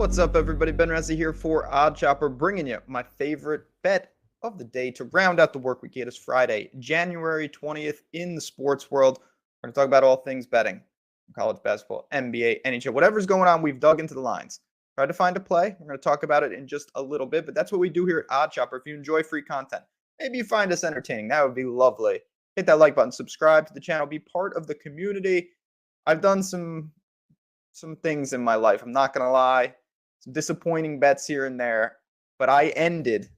What's up, everybody? Ben Rezzi here for Odd Chopper, bringing you my favorite bet of the day to round out the work week. It is Friday, January 20th in the sports world. We're going to talk about all things betting, college basketball, NBA, NHL, whatever's going on. We've dug into the lines. Tried to find a play. We're going to talk about it in just a little bit, but that's what we do here at Odd Chopper. If you enjoy free content, maybe you find us entertaining, that would be lovely. Hit that like button, subscribe to the channel, be part of the community. I've done some things in my life, I'm not going to lie. Some disappointing bets here and there, but I ended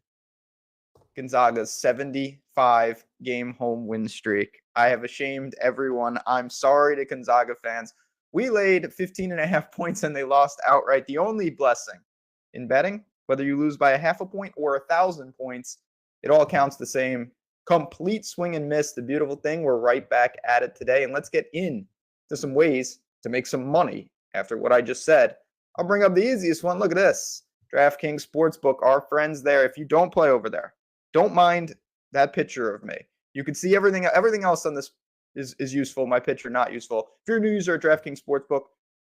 Gonzaga's 75-game home win streak. I have ashamed everyone. I'm sorry to Gonzaga fans. We laid 15.5 points and they lost outright. The only blessing in betting, whether you lose by a half a point or 1,000 points, it all counts the same. Complete swing and miss. The beautiful thing, we're right back at it today, and let's get into some ways to make some money after what I just said. I'll bring up the easiest one. Look at this. DraftKings Sportsbook, our friends there. If you don't play over there, don't mind that picture of me. You can see everything else on this is useful. My picture, not useful. If you're a new user at DraftKings Sportsbook,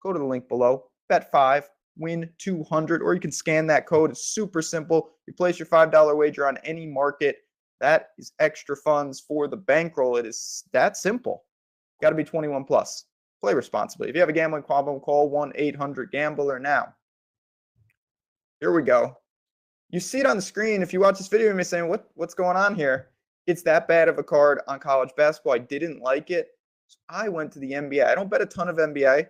go to the link below. Bet 5, win 200, or you can scan that code. It's super simple. You place your $5 wager on any market. That is extra funds for the bankroll. It is that simple. Got to be 21 plus. Play responsibly. If you have a gambling problem, call 1-800-GAMBLER now. Here we go. You see it on the screen. If you watch this video, you may say, what's going on here? It's that bad of a card on college basketball. I didn't like it. So I went to the NBA. I don't bet a ton of NBA,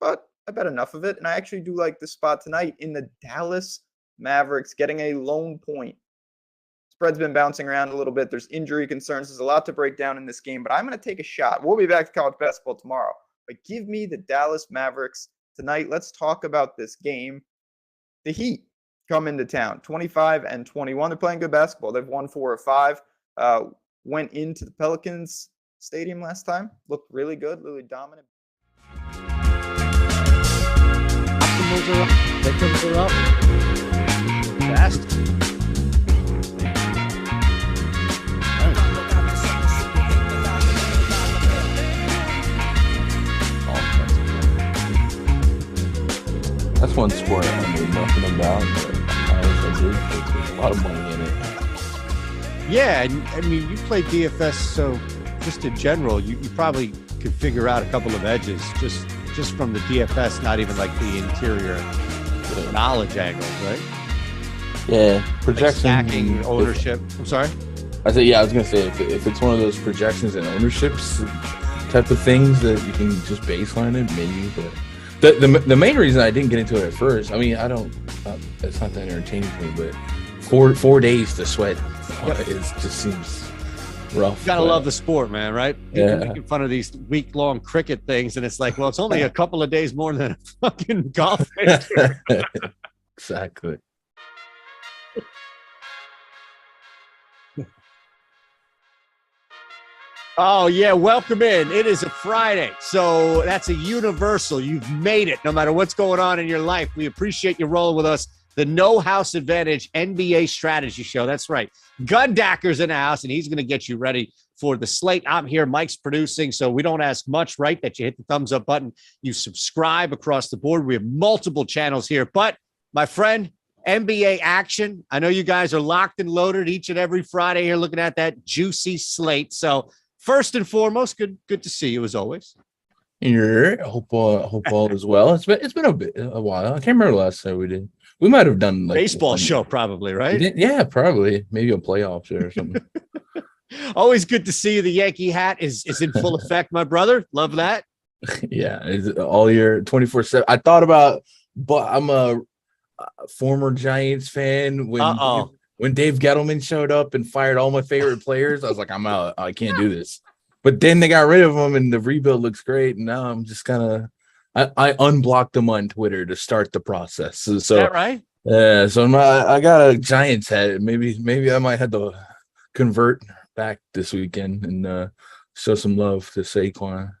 but I bet enough of it. And I actually do like the spot tonight in the Dallas Mavericks getting a lone point. Spread's been bouncing around a little bit. There's injury concerns. There's a lot to break down in this game, but I'm going to take a shot. We'll be back to college basketball tomorrow. But give me the Dallas Mavericks tonight. Let's talk about this game. The Heat come into town, 25-21. They're playing good basketball. They've won 4 of 5. Went into the Pelicans Stadium last time. Looked really good, really dominant. Optimals are up. Victims are up. Fast. That's one sport I knew nothing about, but I there's a lot of money in it. Yeah, and I mean, you play DFS, so just in general, you probably could figure out a couple of edges just from the DFS, not even like the interior knowledge angle, right? Yeah, projection, like stacking, ownership. I'm sorry? I was going to say, if it's one of those projections and ownerships type of things that you can just baseline it, maybe, but... The main reason I didn't get into it at first, I mean, it's not that entertaining to me, but 4 days to sweat, it just seems rough. You gotta love the sport, man, right? Yeah. Making fun of these week-long cricket things, and it's like, well, it's only a couple of days more than a fucking golf. Exactly. Oh, yeah. Welcome in. It is a Friday. So that's a universal. You've made it no matter what's going on in your life. We appreciate you rolling with us. The No House Advantage NBA Strategy Show. That's right. Gundacker's in the house, and he's going to get you ready for the slate. I'm here. Mike's producing, so we don't ask much, right? That you hit the thumbs up button. You subscribe across the board. We have multiple channels here. But, my friend, NBA action. I know you guys are locked and loaded each and every Friday here looking at that juicy slate. So, first and foremost, good to see you as always. Yeah, hope all is well. It's been a while. I can't remember the last time we did. We might have done like baseball show, probably, right? Yeah, probably. Maybe a playoff show or something. Always good to see you. The Yankee hat is in full effect, my brother. Love that. Yeah, it's all year 24/7. I thought about, but I'm a former Giants fan when Dave Gettleman showed up and fired all my favorite players. I was like, I'm out. I can't do this. But then they got rid of him, and the rebuild looks great. And now I'm just kind of I unblocked them on Twitter to start the process. So is that right? Yeah. So I got a Giants hat. Maybe I might have to convert back this weekend and show some love to Saquon.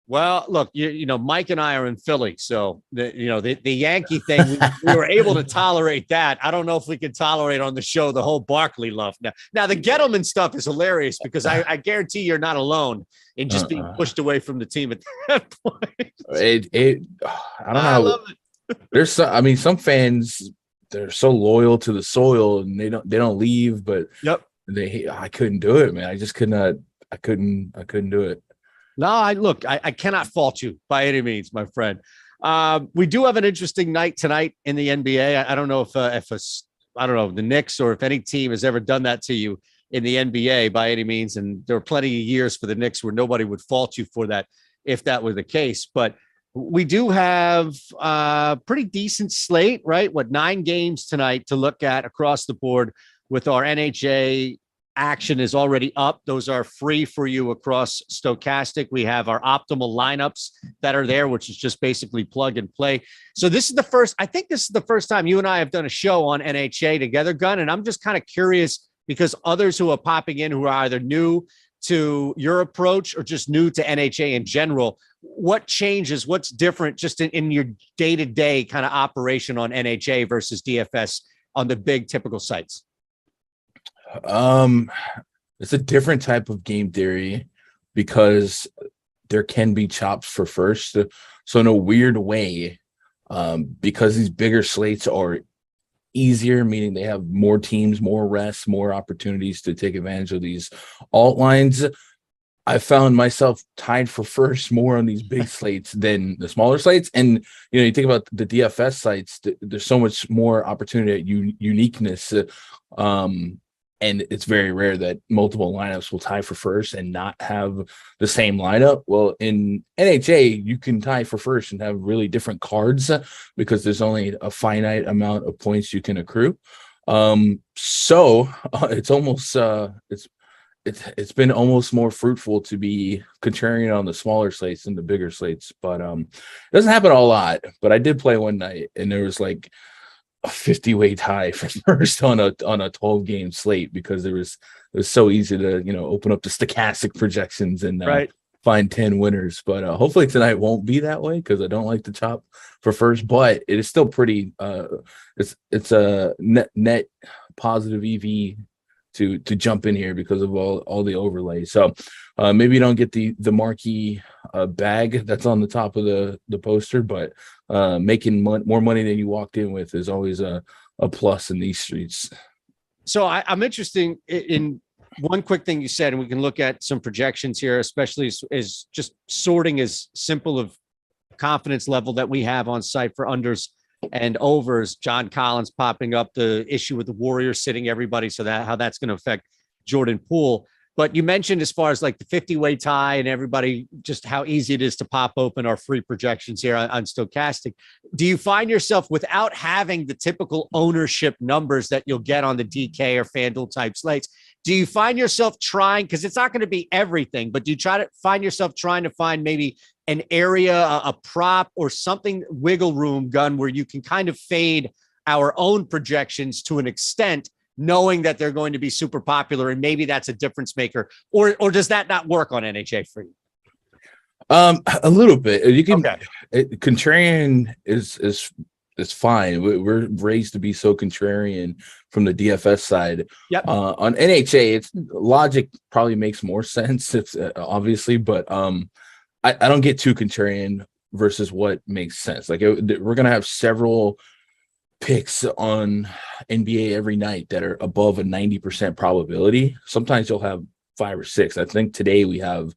Well, look, you know, Mike and I are in Philly, so the Yankee thing, we were able to tolerate that. I don't know if we can tolerate on the show the whole Barkley love. Now the Gettleman stuff is hilarious because I guarantee you're not alone in just being pushed away from the team at that point. I don't know. I love it. some fans, they're so loyal to the soil and they don't leave, but yep. I couldn't do it, man. I just could not. I couldn't do it. No, I cannot fault you by any means, my friend. We do have an interesting night tonight in the NBA. I don't know if I don't know the Knicks or if any team has ever done that to you in the NBA by any means. And there are plenty of years for the Knicks where nobody would fault you for that if that were the case. But we do have a pretty decent slate, right? 9 games tonight to look at across the board with our NHA action is already up. Those are free for you across Stokastic. We have our optimal lineups that are there, which is just basically plug and play. So this is I think this is the first time you and I have done a show on NHA together, Gun. And I'm just kind of curious because others who are popping in who are either new to your approach or just new to NHA in general, what changes, what's different just in your day-to-day kind of operation on NHA versus DFS on the big typical sites? It's a different type of game theory because there can be chops for first. So in a weird way, because these bigger slates are easier, meaning they have more teams, more rests, more opportunities to take advantage of these alt lines, I found myself tied for first more on these big slates than the smaller slates. And, you think about the DFS sites, there's so much more opportunity at uniqueness. And it's very rare that multiple lineups will tie for first and not have the same lineup. Well, in NHA, you can tie for first and have really different cards because there's only a finite amount of points you can accrue. So it's almost it's been almost more fruitful to be contrarian on the smaller slates than the bigger slates. But it doesn't happen a lot. But I did play one night and there was like a 50-way tie for first on a 12-game slate because it was so easy to open up the stochastic projections and find 10 winners. But hopefully tonight won't be that way because I don't like to chop for first. But it is still pretty. It's a net positive EV to jump in here because of all the overlays. So maybe you don't get the marquee bag that's on the top of the poster, but making more money than you walked in with is always a plus in these streets. So I'm interested in one quick thing you said, and we can look at some projections here, especially as just sorting as simple of confidence level that we have on site for unders and overs. John Collins popping up, the issue with the Warriors sitting everybody, so how that's going to affect Jordan Poole. But you mentioned as far as like the 50-way tie and everybody, just how easy it is to pop open our free projections here on Stokastic. Do you find yourself, without having the typical ownership numbers that you'll get on the DK or FanDuel type slates, do you find yourself trying, because it's not going to be everything, but do you find yourself trying to find maybe an area, a prop or something, wiggle room, Gun, where you can kind of fade our own projections to an extent, knowing that they're going to be super popular and maybe that's a difference maker, or does that not work on NHA for you? A little bit. You can. Okay. Contrarian is fine. We're raised to be so contrarian from the DFS side. Yep. On NHA, it's logic probably makes more sense, obviously, but I don't get too contrarian versus what makes sense. Like we're gonna have several picks on NBA every night that are above a 90% probability. Sometimes you'll have 5 or 6. I think today we have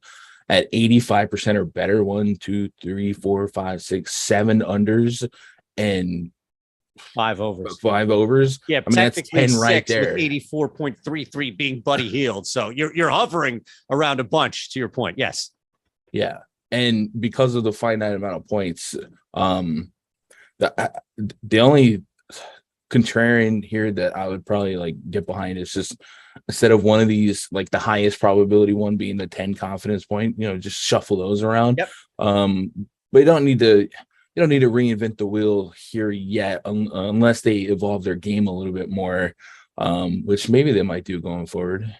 at 85% or better 1, 2, 3, 4, 5, 6, 7 unders and 5 overs. 5 overs. Yeah, I mean that's 10 right there. With 84.33 being Buddy Hield. So you're hovering around a bunch, to your point. Yes. Yeah. And because of the finite amount of points, the only contrarian here that I would probably like get behind is just instead of one of these, like the highest probability one being the 10 confidence point, just shuffle those around. Yep. But you don't need to reinvent the wheel here yet, unless they evolve their game a little bit more, which maybe they might do going forward.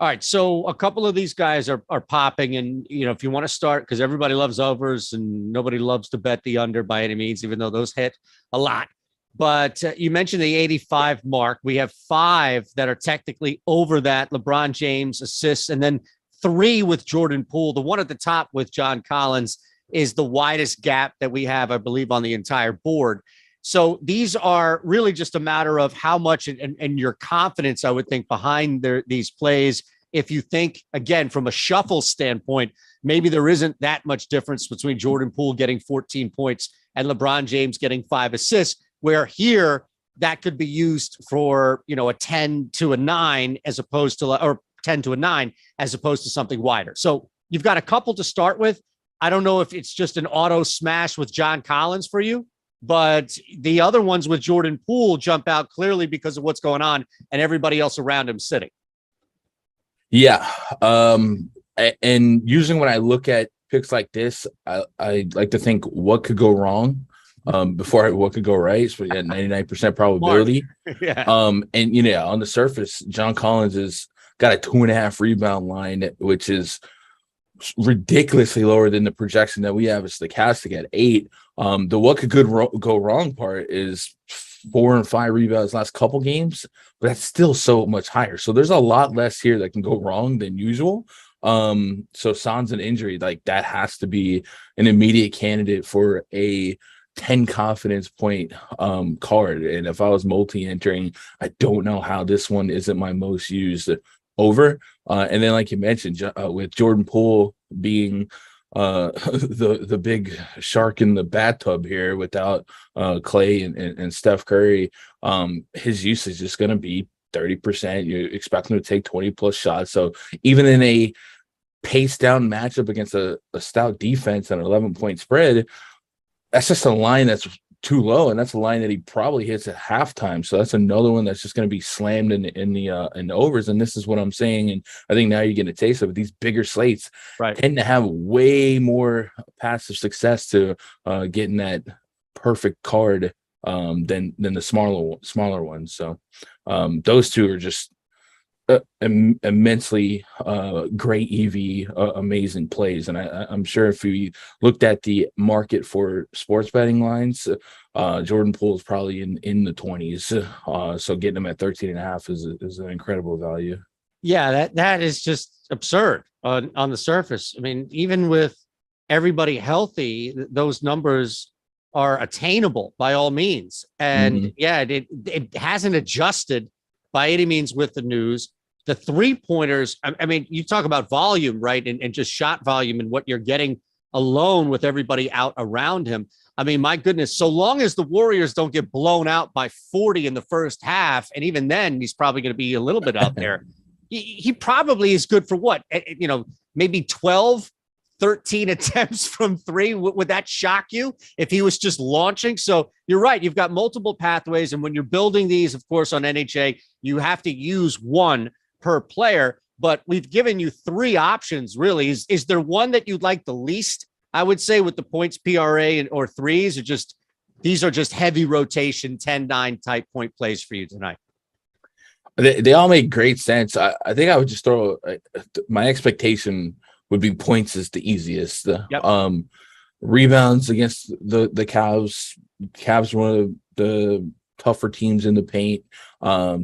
All right, so a couple of these guys are popping, and if you want to start, because everybody loves overs and nobody loves to bet the under by any means, even though those hit a lot. But you mentioned the 85 mark. We have 5 that are technically over that. LeBron James assists, and then 3 with Jordan Poole. The one at the top with John Collins is the widest gap that we have, I believe, on the entire board. So these are really just a matter of how much and your confidence, I would think, behind these plays. If you think, again, from a shuffle standpoint, maybe there isn't that much difference between Jordan Poole getting 14 points and LeBron James getting 5 assists, where here that could be used for, a 10 to a 9 as opposed to, or 10 to a 9 as opposed to something wider. So you've got a couple to start with. I don't know if it's just an auto smash with John Collins for you, but the other ones with Jordan Poole jump out clearly because of what's going on and everybody else around him sitting. Yeah. And usually when I look at picks like this, I like to think what could go wrong before what could go right. So at 99% probability. Yeah. And on the surface, John Collins has got a 2.5 rebound line, which is ridiculously lower than the projection that we have as Stokastic at 8. The what could go wrong part is 4 and 5 rebounds last couple games, but that's still so much higher. So there's a lot less here that can go wrong than usual. So sans an injury, like that has to be an immediate candidate for a 10 confidence point card. And if I was multi-entering, I don't know how this one isn't my most used over. And then, like you mentioned, with Jordan Poole being the big shark in the bathtub here without Clay and Steph Curry, his usage is going to be 30%. You expect him to take 20 plus shots. So even in a pace down matchup against a stout defense and an 11-point spread, that's just a line that's too low, and that's a line that he probably hits at halftime. So that's another one that's just going to be slammed in the overs. And this is what I'm saying, and I think now you're getting a taste of it. These bigger slates tend to have way more passive success to getting that perfect card than the smaller ones. So those two are just immensely great EV, amazing plays. And I'm sure if we looked at the market for sports betting lines, Jordan Poole is probably in the 20s. So getting him at 13.5 is an incredible value. Yeah, that is just absurd on the surface. I mean, even with everybody healthy, those numbers are attainable by all means. And it hasn't adjusted by any means with the news. The 3-pointers, I mean, you talk about volume, right? And just shot volume and what you're getting alone with everybody out around him. I mean, my goodness, so long as the Warriors don't get blown out by 40 in the first half, and even then he's probably going to be a little bit out there. He probably is good for what? Maybe 12, 13 attempts from 3. Would that shock you if he was just launching? So you're right. You've got multiple pathways. And when you're building these, of course, on NHA, you have to use one per player, but we've given you 3 options, really. Is there one that you'd like the least, I would say, with the points PRA or threes, or just these are just heavy rotation 10-9 type point plays for you tonight? They all make great sense. I think I would just throw my expectation would be points is the easiest. Yep. Rebounds against the Cavs. Cavs are one of the tougher teams in the paint.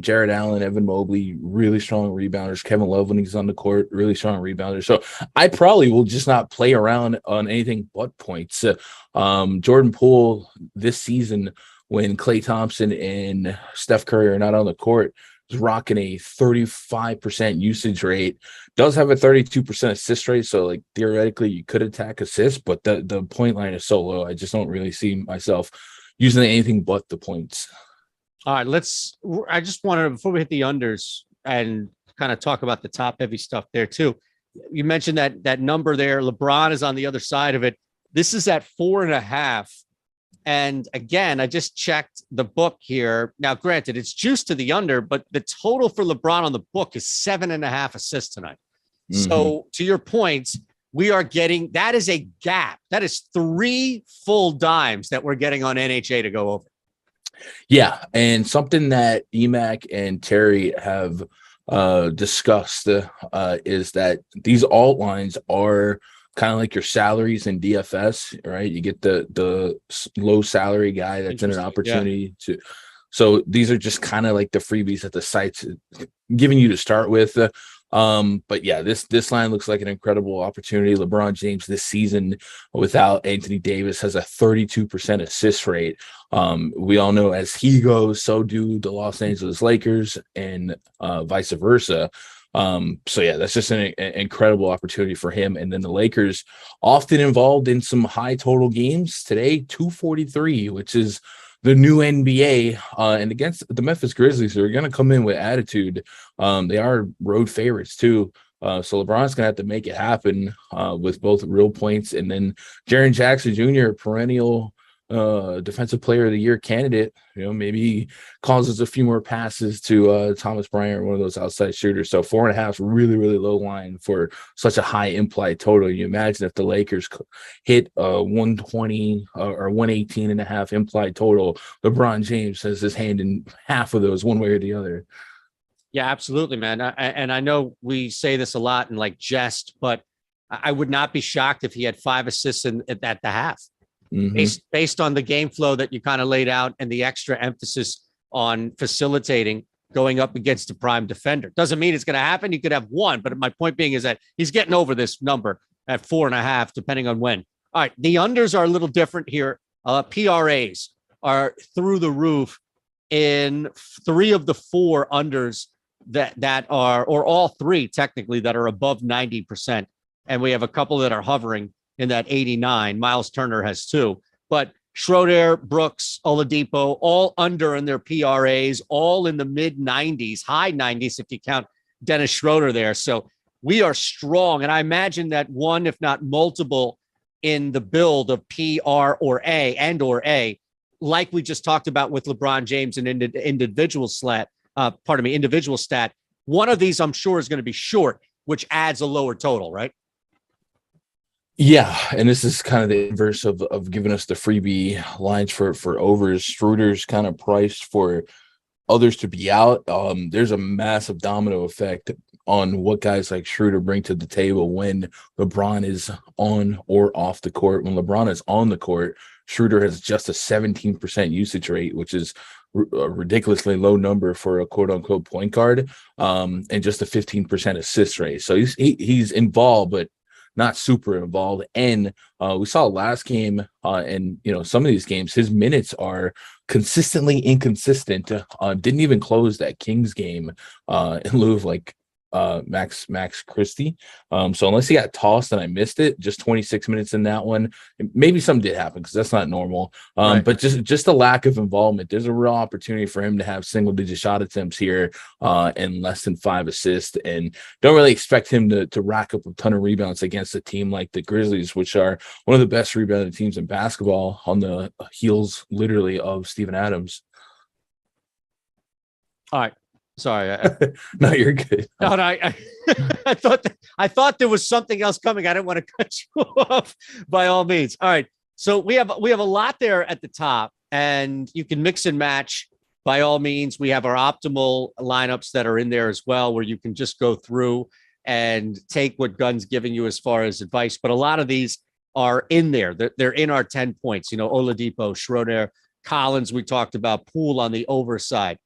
Jared Allen, Evan Mobley, really strong rebounders. Kevin Love, when he's on the court, really strong rebounders. So I probably will just not play around on anything but points. Jordan Poole this season, when Klay Thompson and Steph Curry are not on the court, is rocking a 35% usage rate, does have a 32% assist rate. So like theoretically you could attack assists, but the point line is so low. I just don't really see myself using anything but the points. All right, I just wanted, before we hit the unders and kind of talk about the top heavy stuff there too. You mentioned that number there. LeBron is on the other side of it. This is at 4.5. And again, I just checked the book here. Now, granted, it's juiced to the under, but the total for LeBron on the book is 7.5 assists tonight. Mm-hmm. So to your point, we are getting, that is a gap. That is 3 full dimes that we're getting on NHA to go over. Yeah. And something that EMAC and Terry have discussed is that these alt lines are kind of like your salaries in DFS, right? You get the low salary guy that's in an opportunity to. So these are just kind of like the freebies that the site's giving you to start with. But yeah, this line looks like an incredible opportunity. LeBron James this season without Anthony Davis has a 32% assist rate. We all know as he goes, so do the Los Angeles Lakers, and vice versa. So yeah, that's just an incredible opportunity for him. And then the Lakers often involved in some high total games today, 243, which is the new NBA, and against the Memphis Grizzlies, they're going to come in with attitude. They are road favorites too. So LeBron's going to have to make it happen with both real points. And then Jaren Jackson Jr., perennial defensive player of the year candidate, maybe he causes a few more passes to Thomas Bryant, or one of those outside shooters. So 4.5 is really, really low line for such a high implied total. You imagine if the Lakers hit 120 or 118.5 implied total, LeBron James has his hand in half of those one way or the other. Yeah, absolutely, man. And I know we say this a lot in like jest, but I would not be shocked if he had 5 assists at the half. Mm-hmm. Based on the game flow that you kind of laid out and the extra emphasis on facilitating going up against a prime defender. Doesn't mean it's going to happen. You could have 1, but my point being is that he's getting over this number at 4.5, depending on when. All right, the unders are a little different here. PRAs are through the roof in 3 of the 4 unders that are, or all 3 technically, that are above 90%. And we have a couple that are hovering in that 89. Miles Turner has 2, but Schroeder, Brooks, Oladipo, all under in their PRAs, all in the mid 90s, high 90s if you count Dennis Schroeder there. So we are strong, and I imagine that one, if not multiple, in the build of PR or A, like we just talked about with LeBron James and individual stat. One of these I'm sure is going to be short, which adds a lower total, right? Yeah, and this is kind of the inverse of giving us the freebie lines for overs. Schroeder's kind of priced for others to be out. There's a massive domino effect on what guys like Schroeder bring to the table when LeBron is on or off the court. When LeBron is on the court, Schroeder has just a 17% usage rate, which is a ridiculously low number for a quote-unquote point guard, and just a 15% assist rate. So he's involved, but not super involved. And we saw last game, and some of these games, his minutes are consistently inconsistent. Didn't even close that Kings game in lieu of Max Christie. So unless he got tossed and I missed it, just 26 minutes in that one. Maybe something did happen because that's not normal. Right. But just a lack of involvement. There's a real opportunity for him to have single-digit shot attempts here and less than 5 assists. And don't really expect him to rack up a ton of rebounds against a team like the Grizzlies, which are one of the best rebounding teams in basketball, on the heels literally of Steven Adams. All right. Sorry. No, you're good. No, I thought there was something else coming. I didn't want to cut you off by all means. All right. So we have a lot there at the top, and you can mix and match by all means. We have our optimal lineups that are in there as well, where you can just go through and take what Gun's giving you as far as advice. But a lot of these are in there. They're in our 10 points. Oladipo, Schroeder, Collins, we talked about, Poole on the overside.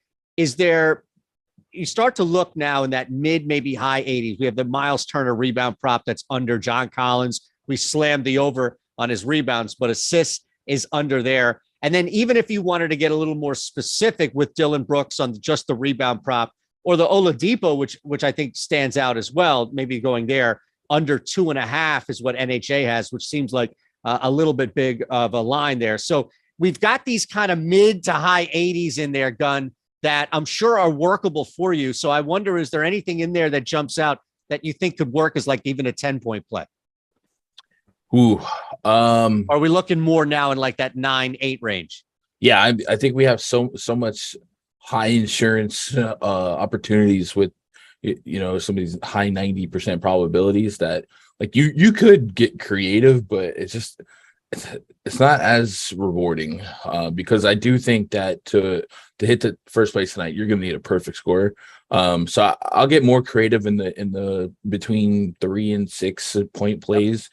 You start to look now in that mid, maybe high 80s. We have the Miles Turner rebound prop that's under. John Collins, we slammed the over on his rebounds, but assists is under there. And then even if you wanted to get a little more specific with Dylan Brooks on just the rebound prop, or the Oladipo, which I think stands out as well, maybe going there, under 2.5 is what NHA has, which seems like a little bit big of a line there. So we've got these kind of mid to high 80s in there, Gun, that I'm sure are workable for you. So I wonder, is there anything in there that jumps out that you think could work as like even a 10-point play? Ooh. Are we looking more now in like that 9-8 range? Yeah, I think we have so much high insurance opportunities with some of these high 90% probabilities that like you could get creative, but it's not as rewarding because I do think that to hit the first place tonight, you're going to need a perfect score. So I'll get more creative in the between 3 and 6 point plays.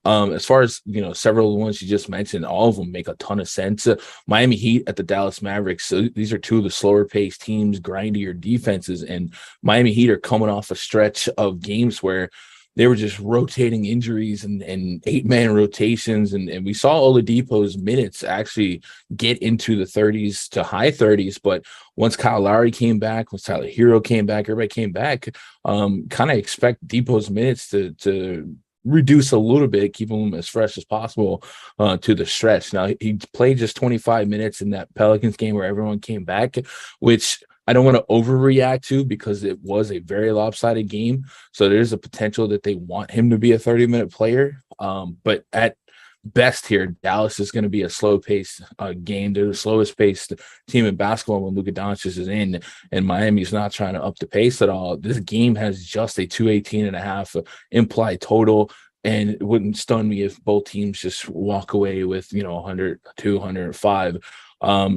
As far as several of the ones you just mentioned, all of them make a ton of sense. Miami Heat at the Dallas Mavericks. So these are two of the slower paced teams, grindier defenses, and Miami Heat are coming off a stretch of games where they were just rotating injuries and 8-man rotations. And we saw Oladipo's minutes actually get into the 30s to high 30s. But once Kyle Lowry came back, once Tyler Hero came back, everybody came back, kind of expect Depot's minutes to reduce a little bit, keep him as fresh as possible to the stretch. Now, he played just 25 minutes in that Pelicans game where everyone came back, which I don't want to overreact to because it was a very lopsided game. So there's a potential that they want him to be a 30-minute player. But at best here, Dallas is going to be a slow-paced game. They're the slowest-paced team in basketball when Luka Doncic is in, and Miami's not trying to up the pace at all. This game has just a 218.5 implied total, and it wouldn't stun me if both teams just walk away with 100, 205.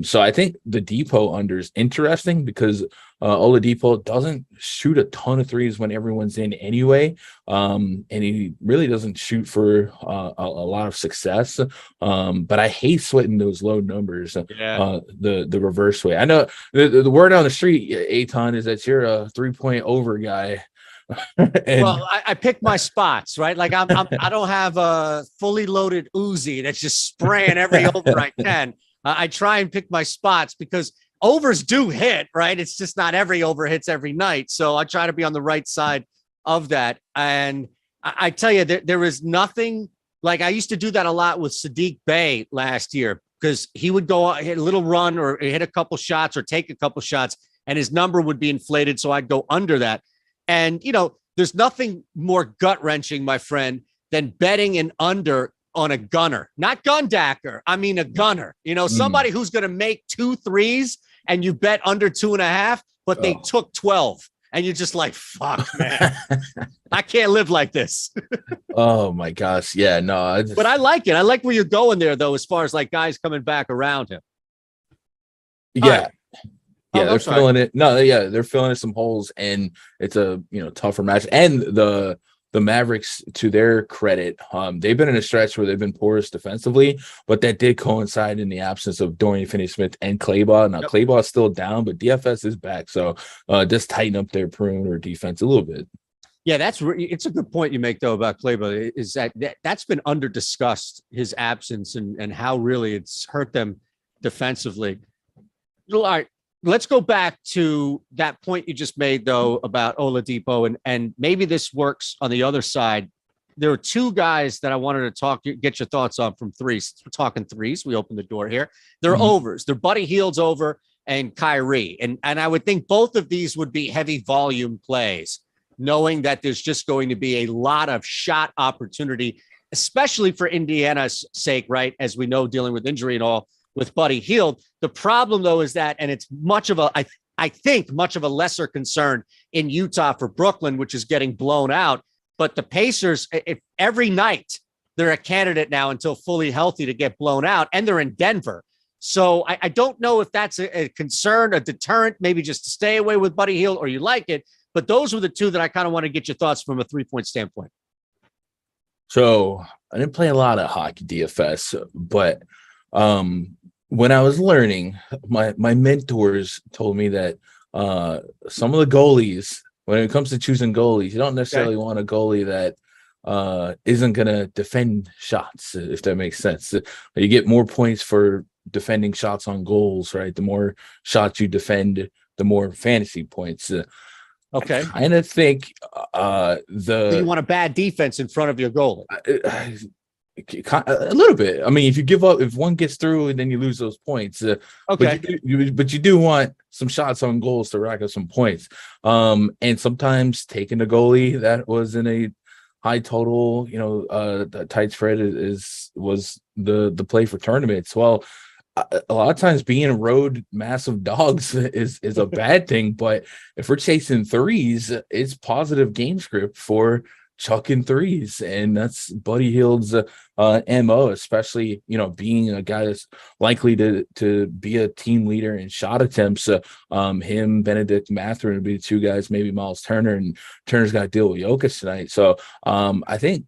So I think the Depot under is interesting because Oladipo doesn't shoot a ton of threes when everyone's in anyway. And he really doesn't shoot for a lot of success. But I hate sweating those low numbers the reverse way. I know the word on the street, Eytan, is that you're a 3-point over guy. Well, I pick my spots, right? Like I don't have a fully loaded Uzi that's just spraying every over I can. I try and pick my spots because overs do hit, right? It's just not every over hits every night. So I try to be on the right side of that. And I tell you, there is nothing like I used to do that a lot with Sadiq Bey last year because he would go hit a little run or hit a couple shots or take a couple shots and his number would be inflated. So I'd go under that. And, there's nothing more gut wrenching, my friend, than betting an under on a gunner, not Gundacker. I mean, a gunner, somebody who's going to make 2 threes and you bet under 2.5, but they took 12 and you're just like, fuck, man, I can't live like this. Oh my gosh. Yeah, no, but I like it. I like where you're going there though, as far as like guys coming back around him. Yeah. Right. Yeah, they're filling it. No, yeah, they're filling in some holes, and it's a tougher match. And the Mavericks, to their credit, they've been in a stretch where they've been porous defensively, but that did coincide in the absence of Dorian Finney-Smith and Clayball. Now Clayball is still down, but DFS is back, so just tighten up their perimeter defense a little bit. Yeah, it's a good point you make though about Clayball. Is that's been under discussed, his absence and how really it's hurt them defensively. All right. Let's go back to that point you just made, though, about Oladipo, and maybe this works on the other side. There are 2 guys that I wanted to get your thoughts on from threes. We're talking threes. We open the door here. They're overs. They're Buddy Hield's over and Kyrie. And I would think both of these would be heavy volume plays, knowing that there's just going to be a lot of shot opportunity, especially for Indiana's sake, right? As we know, dealing with injury and all with Buddy Hield. The problem, though, is that, and it's much of I think much of a lesser concern in Utah for Brooklyn, which is getting blown out. But the Pacers, if every night they're a candidate now until fully healthy to get blown out, and they're in Denver. So I don't know if that's a concern, a deterrent, maybe just to stay away with Buddy Hield, or you like it. But those were the 2 that I kind of want to get your thoughts from a 3-point standpoint. So I didn't play a lot of hockey DFS, but when I was learning, my mentors told me that some of the goalies, when it comes to choosing goalies, you don't necessarily want a goalie that isn't going to defend shots, if that makes sense. You get more points for defending shots on goals, right? The more shots you defend, the more fantasy points. Okay. I kind of think So you want a bad defense in front of your goalie. A little bit. I mean, if you give up, if one gets through and then you lose those points, okay. But you do want some shots on goals to rack up some points. And sometimes taking a goalie that was in a high total, the tight spread was the play for tournaments. Well, a lot of times being road massive dogs is a bad thing, but if we're chasing threes, it's positive game script for chucking threes, and that's Buddy Hield's MO, especially being a guy that's likely to be a team leader in shot attempts. Him, Benedict Mathurin would be the 2 guys, maybe Miles Turner, and Turner's got to deal with Jokic tonight. So I think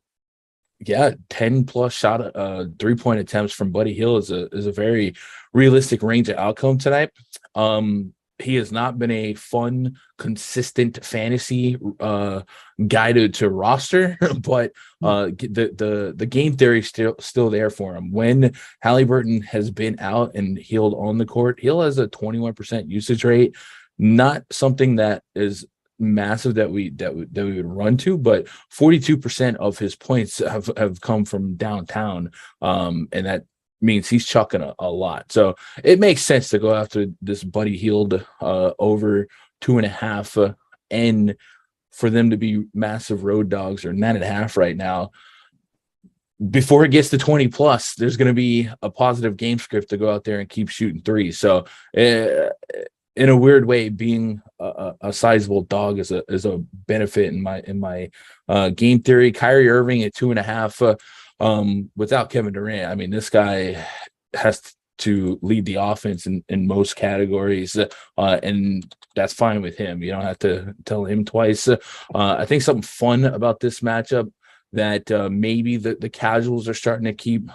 Yeah, 10 plus shot 3-point attempts from Buddy Hield is a very realistic range of outcome tonight. He has not been a fun, consistent fantasy guy to roster, but the game theory still there for him. When Halliburton has been out and Hield on the court, Hield has a 21% usage rate. Not something that is massive that we would run to, but 42% of his points have come from downtown, and that means he's chucking a lot. So it makes sense to go after this Buddy Hield over 2.5, and for them to be massive road dogs, or 9.5 right now. Before it gets to 20 plus, there's going to be a positive game script to go out there and keep shooting threes. So in a weird way, being a sizable dog is a benefit in my game theory. Kyrie Irving at 2.5, without Kevin Durant. I mean, this guy has to lead the offense in most categories, and that's fine with him. You don't have to tell him twice. I think something fun about this matchup that maybe the casuals are starting to keep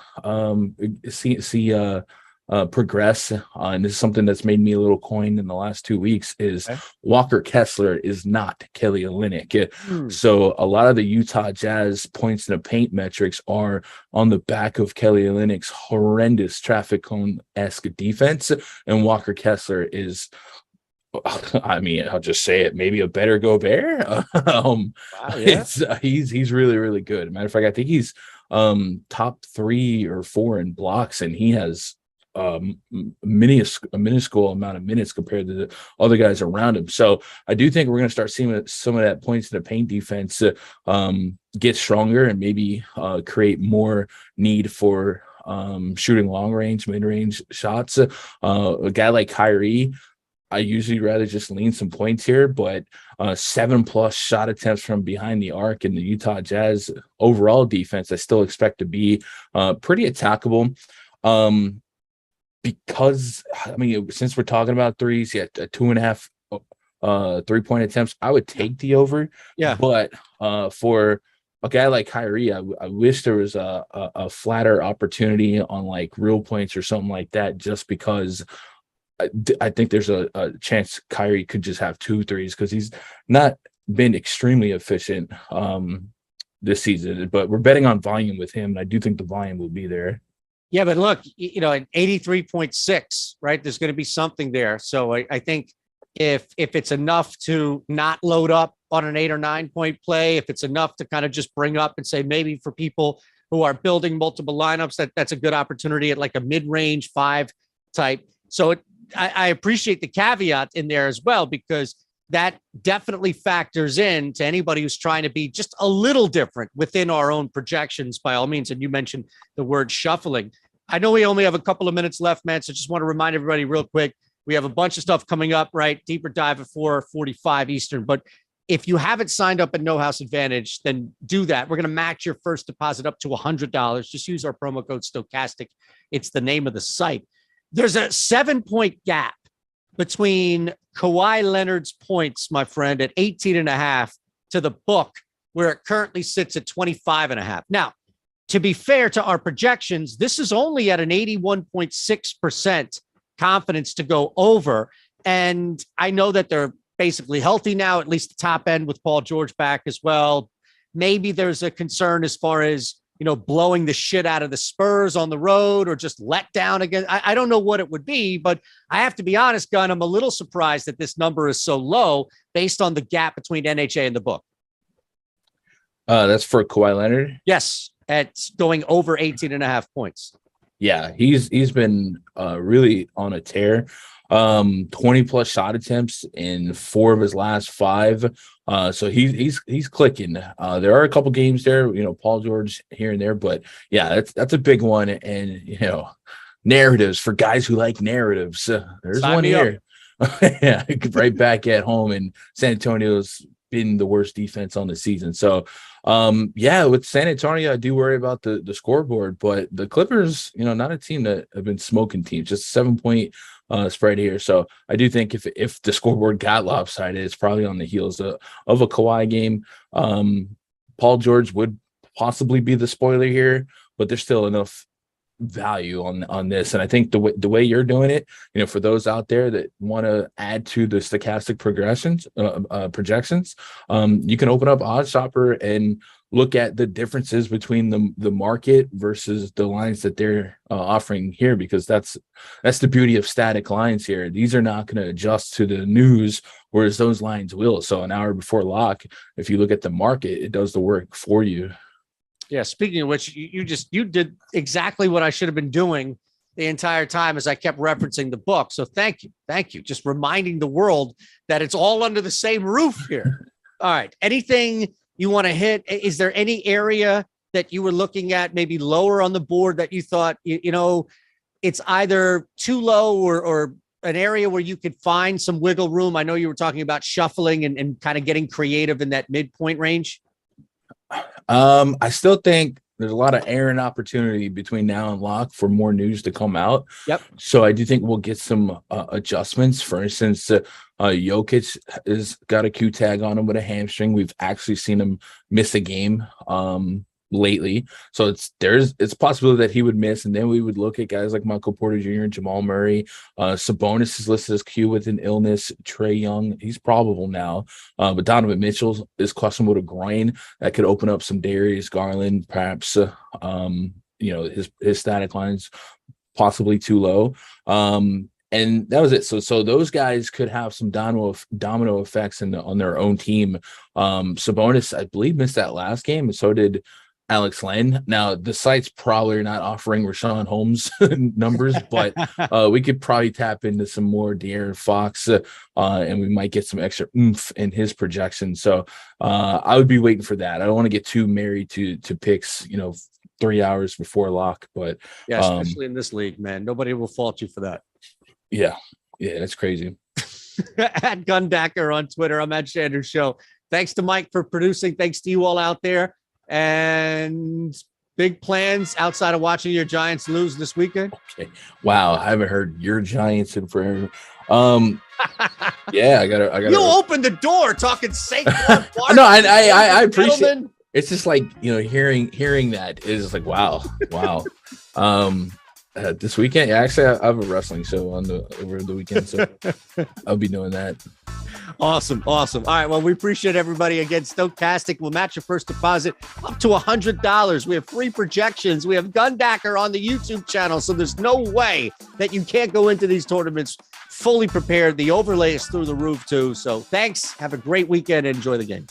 progress, and this is something that's made me a little coin in the last 2 weeks, is Walker Kessler is not Kelly Olynyk. So a lot of the Utah Jazz points in the paint metrics are on the back of Kelly Olynyk's horrendous traffic cone-esque defense, and Walker Kessler is, I mean, I'll just say it, maybe a better Gobert. Wow, yeah. He's really, really good. Matter of fact, I think he's top 3 or 4 in blocks, and he has a minuscule amount of minutes compared to the other guys around him. So I do think we're going to start seeing some of that points in the paint defense get stronger, and maybe create more need for shooting long range, mid range shots. A guy like Kyrie, I usually rather just lean some points here, but 7+ shot attempts from behind the arc in the Utah Jazz overall defense, I still expect to be pretty attackable. Because, I mean, since we're talking about threes, yeah, 2.5 3-point attempts, I would take the over. Yeah. But for a guy like Kyrie, I wish there was a flatter opportunity on like real points or something like that, just because I think there's a chance Kyrie could just have 2 threes, because he's not been extremely efficient this season. But we're betting on volume with him, and I do think the volume will be there. Yeah, but look, you know, at 83.6, right, there's going to be something there. So I think if it's enough to not load up on an 8 or 9 point play, if it's enough to kind of just bring up and say, maybe for people who are building multiple lineups, that's a good opportunity at like a mid-range 5 type. So I appreciate the caveat in there as well, because that definitely factors in to anybody who's trying to be just a little different within our own projections, by all means. And you mentioned the word shuffling. I know we only have a couple of minutes left, man. So just want to remind everybody real quick, we have a bunch of stuff coming up, right? Deeper dive at 4:45 Eastern. But if you haven't signed up at No House Advantage, then do that. We're going to match your first deposit up to $100. Just use our promo code Stokastic. It's the name of the site. There's a 7-point gap between Kawhi Leonard's points, my friend, at 18.5 to the book, where it currently sits at 25.5. Now, to be fair to our projections, this is only at an 81.6% confidence to go over. And I know that they're basically healthy now, at least the top end with Paul George back as well. Maybe there's a concern as far as, you know, blowing the shit out of the Spurs on the road, or just let down again. I don't know what it would be, but I have to be honest, Gun, I'm a little surprised that this number is so low based on the gap between NHA and the book. That's for Kawhi Leonard? Yes, it's going over 18.5 points. Yeah, he's been really on a tear. 20+ shot attempts in 4 of his last 5. So he's clicking. There are a couple games there, you know, Paul George here and there, but yeah, that's a big one. And, you know, narratives for guys who like narratives. There's Sign one here. Yeah, right back at home, and San Antonio's been the worst defense on the season. So yeah, with San Antonio, I do worry about the scoreboard, but the Clippers, you know, not a team that have been smoking teams, just 7-point spread here. So I do think if the scoreboard got lopsided, it's probably on the heels of a Kawhi game. Paul George would possibly be the spoiler here, but there's still enough value on this. And I think the way you're doing it, for those out there that want to add to the stochastic projections, you can open up OddsShopper and look at the differences between the market versus the lines that they're offering here, because that's the beauty of static lines here. These are not going to adjust to the news, whereas those lines will. So an hour before lock, if you look at the market, it does the work for you. Yeah. Speaking of which, you did exactly what I should have been doing the entire time as I kept referencing the book. So thank you. Just reminding the world that it's all under the same roof here. All right. Anything you want to hit? Is there any area that you were looking at maybe lower on the board that you thought, it's either too low or an area where you could find some wiggle room? I know you were talking about shuffling and kind of getting creative in that midpoint range. I still think there's a lot of air and opportunity between now and lock for more news to come out. Yep. So I do think we'll get some adjustments. For instance, Jokic has got a Q tag on him with a hamstring. We've actually seen him miss a game lately. So it's a possibility that he would miss. And then we would look at guys like Michael Porter Jr. and Jamal Murray. Sabonis is listed as Q with an illness. Trae Young, he's probable now. But Donovan Mitchell is questionable to groin. That could open up some Darius Garland, perhaps, his static lines possibly too low. And that was it. So those guys could have some domino effects on their own team. Sabonis, I believe, missed that last game, and so did Alex Len. Now, the site's probably not offering Rashawn Holmes numbers, but we could probably tap into some more De'Aaron Fox, and we might get some extra oomph in his projection. So I would be waiting for that. I don't want to get too married to picks, 3 hours before lock. But yeah, especially in this league, man, nobody will fault you for that. Yeah, that's crazy. At Gundacker on Twitter. I'm at Shander Show. Thanks to Mike for producing. Thanks to you all out there. And big plans outside of watching your Giants lose this weekend? Okay. Wow, I haven't heard your Giants in forever. Yeah, I gotta. You opened the door talking Saquon. No, I appreciate it. It's just like, hearing that is like, wow. This weekend, actually, I have a wrestling show over the weekend, so I'll be doing that. Awesome. All right, well, we appreciate everybody. Again, Stokastic will match your first deposit up to $100. We have free projections. We have Gundacker on the YouTube channel, so there's no way that you can't go into these tournaments fully prepared. The overlay is through the roof, too. So thanks. Have a great weekend and enjoy the game.